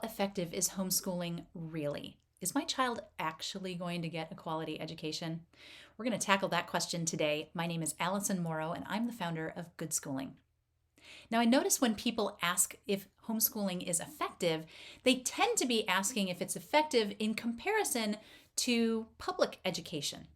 effective is homeschooling really? Is my child actually going to get a quality education? We're going to tackle that question today. My name is Allison Morrow, and I'm the founder of Good Schooling. Now, I notice when people ask if homeschooling is effective, they tend to be asking if it's effective in comparison to public education.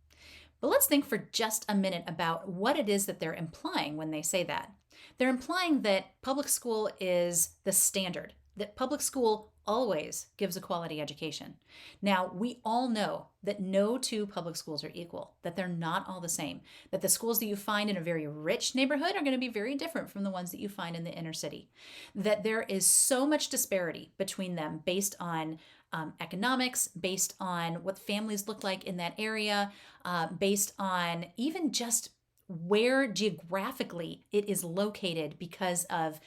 But let's think for just a minute about what it is that they're implying when they say that. They're implying that public school is the standard, that public school always gives a quality education. Now, we all know that no two public schools are equal, that they're not all the same, that the schools that you find in a very rich neighborhood are going to be very different from the ones that you find in the inner city, that there is so much disparity between them based on economics, based on what families look like in that area, based on even just where geographically it is located because of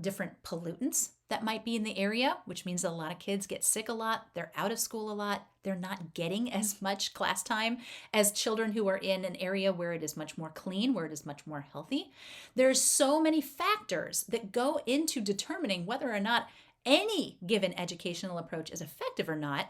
different pollutants that might be in the area, which means a lot of kids get sick a lot, they're out of school a lot, they're not getting as much class time as children who are in an area where it is much more clean, where it is much more healthy. There's so many factors that go into determining whether or not any given educational approach is effective or not,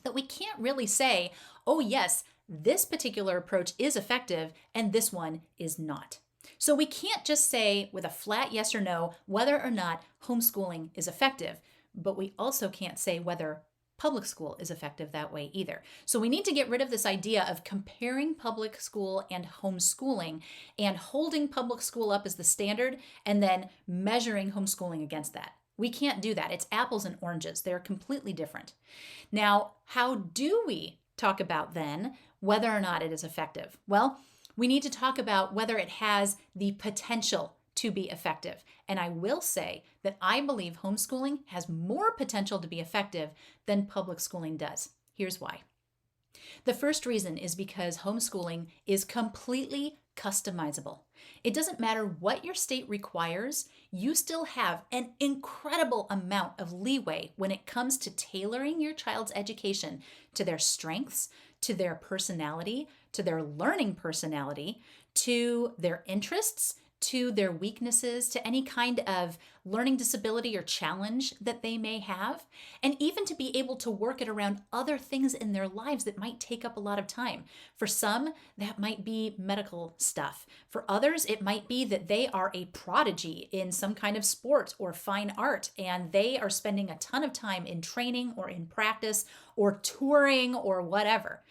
that we can't really say, oh yes, this particular approach is effective and this one is not. So we can't just say with a flat yes or no whether or not homeschooling is effective, but we also can't say whether public school is effective that way either. So we need to get rid of this idea of comparing public school and homeschooling and holding public school up as the standard and then measuring homeschooling against that. We can't do that. It's apples and oranges. They're completely different. Now, how do we talk about then whether or not it is effective? Well, we need to talk about whether it has the potential to be effective. And I will say that I believe homeschooling has more potential to be effective than public schooling does. Here's why. The first reason is because homeschooling is completely customizable. It doesn't matter what your state requires, you still have an incredible amount of leeway when it comes to tailoring your child's education to their strengths, to their personality, to their learning personality, to their interests, to their weaknesses, to any kind of learning disability or challenge that they may have, and even to be able to work it around other things in their lives that might take up a lot of time. For some, that might be medical stuff. For others, it might be that they are a prodigy in some kind of sport or fine art, and they are spending a ton of time in training or in practice or touring or whatever.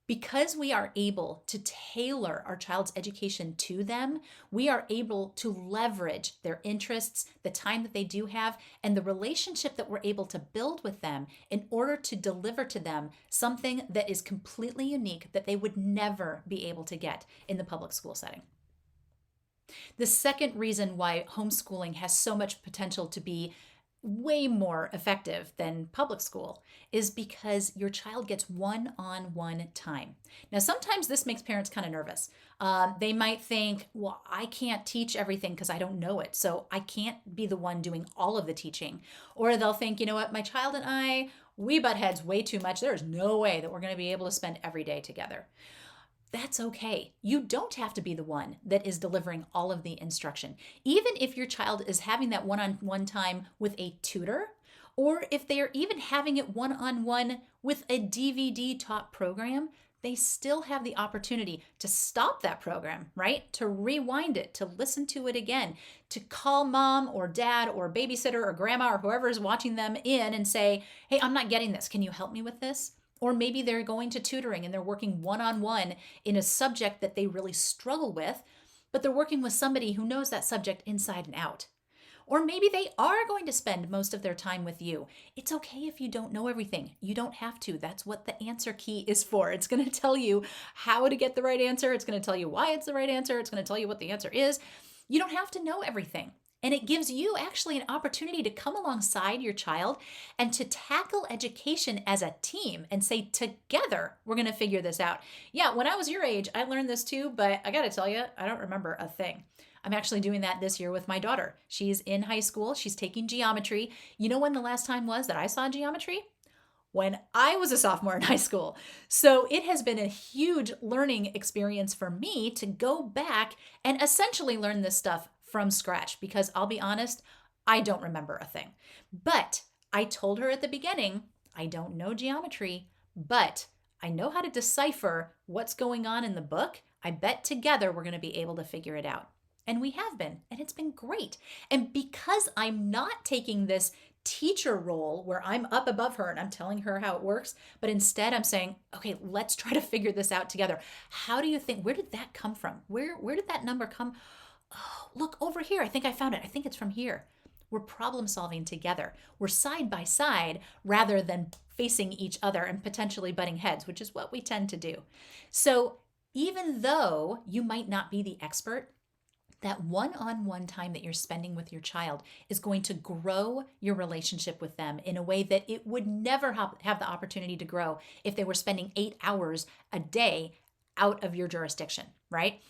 Because we are able to tailor our child's education to them, we are able to leverage their interests, the time that they do have, and the relationship that we're able to build with them in order to deliver to them something that is completely unique that they would never be able to get in the public school setting. The second reason why homeschooling has so much potential to be way more effective than public school is because your child gets one-on-one time. Now, sometimes this makes parents kind of nervous. They might think, well, I can't teach everything because I don't know it, so I can't be the one doing all of the teaching. Or they'll think, you know what, my child and I, we butt heads way too much. There's no way that we're going to be able to spend every day together. That's okay. You don't have to be the one that is delivering all of the instruction. Even if your child is having that one-on-one time with a tutor, or if they are even having it one-on-one with a DVD taught program, they still have the opportunity to stop that program, right? To rewind it, to listen to it again, to call mom or dad or babysitter or grandma or whoever is watching them in and say, hey, I'm not getting this. Can you help me with this? Or maybe they're going to tutoring and they're working one-on-one in a subject that they really struggle with, but they're working with somebody who knows that subject inside and out. Or maybe they are going to spend most of their time with you. It's okay if you don't know everything. You don't have to. That's what the answer key is for. It's going to tell you how to get the right answer. It's going to tell you why it's the right answer. It's going to tell you what the answer is. You don't have to know everything. And it gives you actually an opportunity to come alongside your child and to tackle education as a team and say, together, we're going to figure this out. Yeah, when I was your age, I learned this too, but I got to tell you, I don't remember a thing. I'm actually doing that this year with my daughter. She's in high school. She's taking geometry. You know when the last time was that I saw geometry? When I was a sophomore in high school. So it has been a huge learning experience for me to go back and essentially learn this stuff from scratch, because I'll be honest, I don't remember a thing. But I told her at the beginning, I don't know geometry, but I know how to decipher what's going on in the book. I bet together we're going to be able to figure it out. And we have been, and it's been great. And because I'm not taking this teacher role where I'm up above her and I'm telling her how it works, but instead I'm saying, okay, let's try to figure this out together. How do you think, where did that come from? Where did that number come? Oh, look over here. I think I found it. I think it's from here. We're problem solving together. We're side by side rather than facing each other and potentially butting heads, which is what we tend to do. So even though you might not be the expert, that one-on-one time that you're spending with your child is going to grow your relationship with them in a way that it would never have the opportunity to grow if they were spending 8 hours a day out of your jurisdiction, right?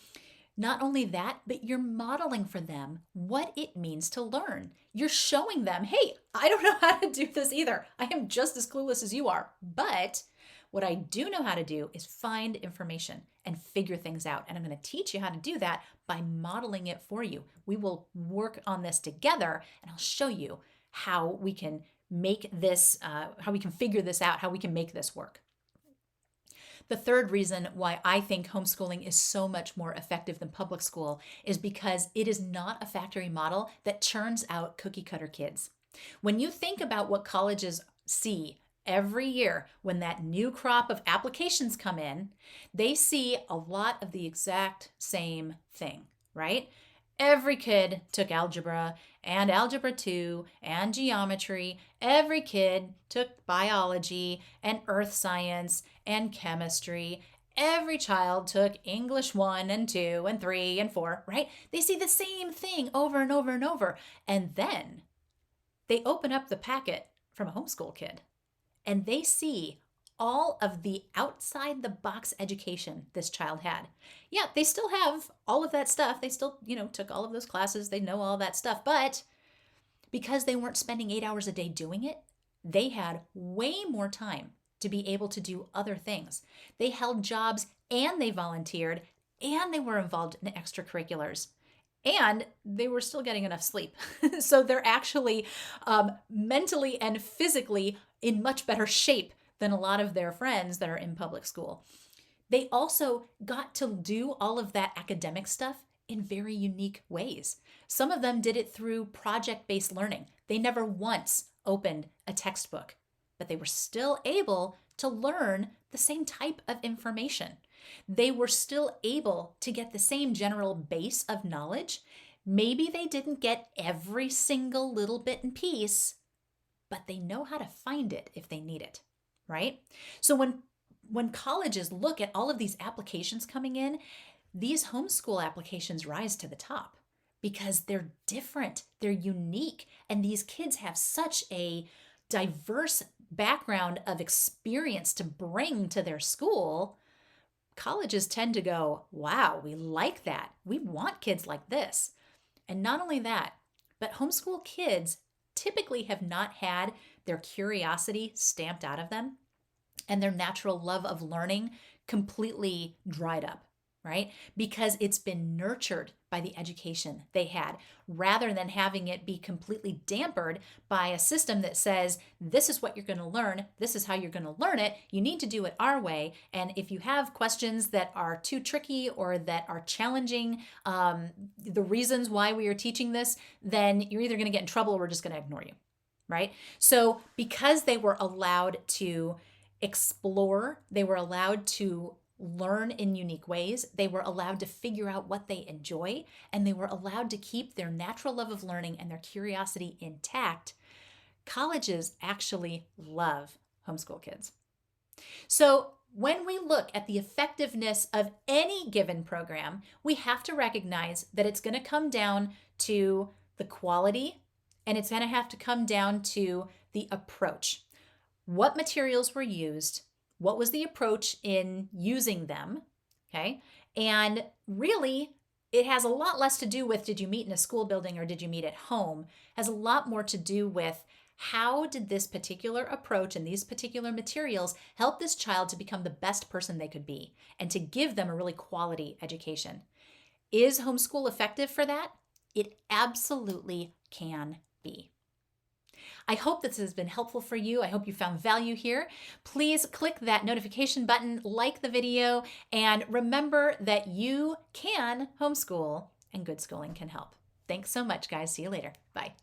Not only that, but you're modeling for them what it means to learn. You're showing them, hey, I don't know how to do this either. I am just as clueless as you are. But what I do know how to do is find information and figure things out. And I'm going to teach you how to do that by modeling it for you. We will work on this together, and I'll show you how we can make this, how we can figure this out, how we can make this work. The third reason why I think homeschooling is so much more effective than public school is because it is not a factory model that churns out cookie cutter kids. When you think about what colleges see every year when that new crop of applications come in, they see a lot of the exact same thing, right? Every kid took algebra and algebra 2 and geometry. Every kid took biology and earth science and chemistry. Every child took English 1 and 2 and 3 and 4, right? They see the same thing over and over and over. And then they open up the packet from a homeschool kid and they see all of the outside the box education this child had. Yeah, they still have all of that stuff. They still, took all of those classes. They know all that stuff. But because they weren't spending 8 hours a day doing it, they had way more time to be able to do other things. They held jobs and they volunteered and they were involved in extracurriculars. And they were still getting enough sleep. So they're actually mentally and physically in much better shape than a lot of their friends that are in public school. They also got to do all of that academic stuff in very unique ways. Some of them did it through project-based learning. They never once opened a textbook, but they were still able to learn the same type of information. They were still able to get the same general base of knowledge. Maybe they didn't get every single little bit and piece, but they know how to find it if they need it, right? So when colleges look at all of these applications coming in, these homeschool applications rise to the top because they're different, they're unique, and these kids have such a diverse background of experience to bring to their school. Colleges tend to go, wow, we like that. We want kids like this. And not only that, but homeschool kids typically have not had their curiosity stamped out of them and their natural love of learning completely dried up, right? Because it's been nurtured by the education they had, rather than having it be completely dampered by a system that says, this is what you're going to learn, this is how you're going to learn it, you need to do it our way, and if you have questions that are too tricky or that are challenging the reasons why we are teaching this, then you're either going to get in trouble or we're just going to ignore you, right? So because they were allowed to explore, they were allowed to learn in unique ways, they were allowed to figure out what they enjoy, and they were allowed to keep their natural love of learning and their curiosity intact, colleges actually love homeschool kids. So when we look at the effectiveness of any given program, we have to recognize that it's going to come down to the quality, and it's going to have to come down to the approach. What materials were used? What was the approach in using them? Okay. And really, it has a lot less to do with did you meet in a school building or did you meet at home? It has a lot more to do with how did this particular approach and these particular materials help this child to become the best person they could be and to give them a really quality education. Is homeschool effective for that? It absolutely can be. I hope this has been helpful for you. I hope you found value here. Please click that notification button, like the video, and remember that you can homeschool and good schooling can help. Thanks so much, guys. See you later. Bye.